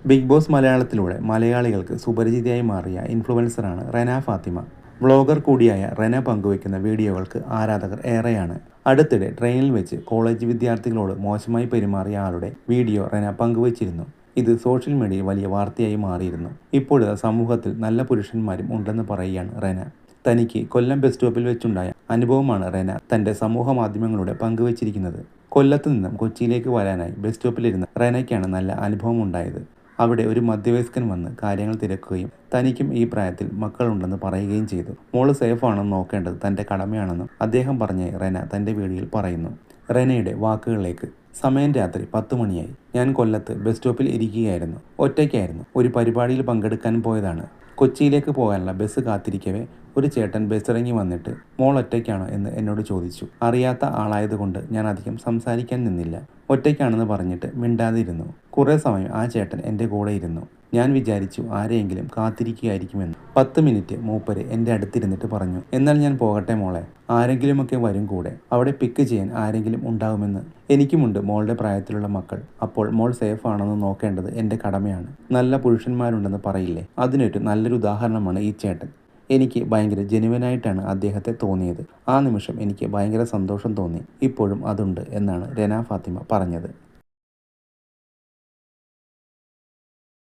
Big boss മലയാളത്തിലൂടെ മലയാളികൾക്ക് സുപരിചിതയായി മാറിയ ഇൻഫ്ലുവൻസറാണ് Rena Fathima. Vlogger കൂടിയായ റെന പങ്കുവയ്ക്കുന്ന വീഡിയോകൾക്ക് ആരാധകർ ഏറെയാണ്. അടുത്തിടെ ട്രെയിനിൽ വെച്ച് കോളേജ് വിദ്യാർത്ഥികളോട് മോശമായി പെരുമാറിയ ആളുടെ വീഡിയോ റെന പങ്കുവച്ചിരുന്നു. ഇത് സോഷ്യൽ മീഡിയയിൽ വലിയ വാർത്തയായി മാറിയിരുന്നു. ഇപ്പോഴത്തെ സമൂഹത്തിൽ നല്ല പുരുഷന്മാരും ഉണ്ടെന്ന് പറയുകയാണ് റെന. തനിക്ക് കൊല്ലം ബസ് സ്റ്റോപ്പിൽ വെച്ചുണ്ടായ അനുഭവമാണ് റെന തൻ്റെ സമൂഹ മാധ്യമങ്ങളിലൂടെ പങ്കുവച്ചിരിക്കുന്നത്. കൊല്ലത്ത് നിന്നും കൊച്ചിയിലേക്ക് വരാനായി ബസ് സ്റ്റോപ്പിലിരുന്ന റെനയ്ക്കാണ് നല്ല അനുഭവം ഉണ്ടായത്. അവിടെ ഒരു മധ്യവയസ്കൻ വന്ന് കാര്യങ്ങൾ തിരക്കുകയും തനിക്കും ഈ പ്രായത്തിൽ മക്കളുണ്ടെന്ന് പറയുകയും ചെയ്തു. മോള് സേഫാണെന്ന് നോക്കേണ്ടത് തൻ്റെ കടമയാണെന്നും അദ്ദേഹം പറഞ്ഞായി റെന തൻ്റെ വീഡിയോയിൽ പറയുന്നു. റെനയുടെ വാക്കുകളിലേക്ക്: സമയം രാത്രി 10 മണിയായി. ഞാൻ കൊല്ലത്ത് ബസ് സ്റ്റോപ്പിൽ ഇരിക്കുകയായിരുന്നു. ഒറ്റയ്ക്കായിരുന്നു. ഒരു പരിപാടിയിൽ പങ്കെടുക്കാൻ പോയതാണ്. കൊച്ചിയിലേക്ക് പോകാനുള്ള ബസ് കാത്തിരിക്കവേ ഒരു ചേട്ടൻ ബസ്സിറങ്ങി വന്നിട്ട് മോൾ ഒറ്റയ്ക്കാണോ എന്ന് എന്നോട് ചോദിച്ചു. അറിയാത്ത ആളായതുകൊണ്ട് ഞാൻ അധികം സംസാരിക്കാൻ നിന്നില്ല. ഒറ്റയ്ക്കാണെന്ന് പറഞ്ഞിട്ട് മിണ്ടാതിരുന്നു. കുറേ സമയം ആ ചേട്ടൻ എൻ്റെ കൂടെ ഇരുന്നു. ഞാൻ വിചാരിച്ചു ആരെയെങ്കിലും കാത്തിരിക്കുകയായിരിക്കുമെന്ന്. 10 മിനിറ്റ് മൂപ്പര് എൻ്റെ അടുത്തിരുന്നിട്ട് പറഞ്ഞു, എന്നാൽ ഞാൻ പോകട്ടെ മോളെ, ആരെങ്കിലുമൊക്കെ വരും കൂടെ. അവിടെ പിക്ക് ചെയ്യാൻ ആരെങ്കിലും ഉണ്ടാവുമെന്ന്. എനിക്കുമുണ്ട് മോളുടെ പ്രായത്തിലുള്ള മക്കൾ. അപ്പോൾ മോൾ സേഫ് ആണെന്ന് നോക്കേണ്ടത് എൻ്റെ കടമയാണ്. നല്ല പുരുഷന്മാരുണ്ടെന്ന് പറയില്ലേ, അതിനൊരു നല്ലൊരു ഉദാഹരണമാണ് ഈ ചേട്ടൻ. എനിക്ക് ഭയങ്കര ജെനുവിനായിട്ടാണ് അദ്ദേഹത്തെ തോന്നിയത്. ആ നിമിഷം എനിക്ക് ഭയങ്കര സന്തോഷം തോന്നി. ഇപ്പോഴും അതുണ്ട് എന്നാണ് റെന ഫാത്തിമ പറഞ്ഞത്.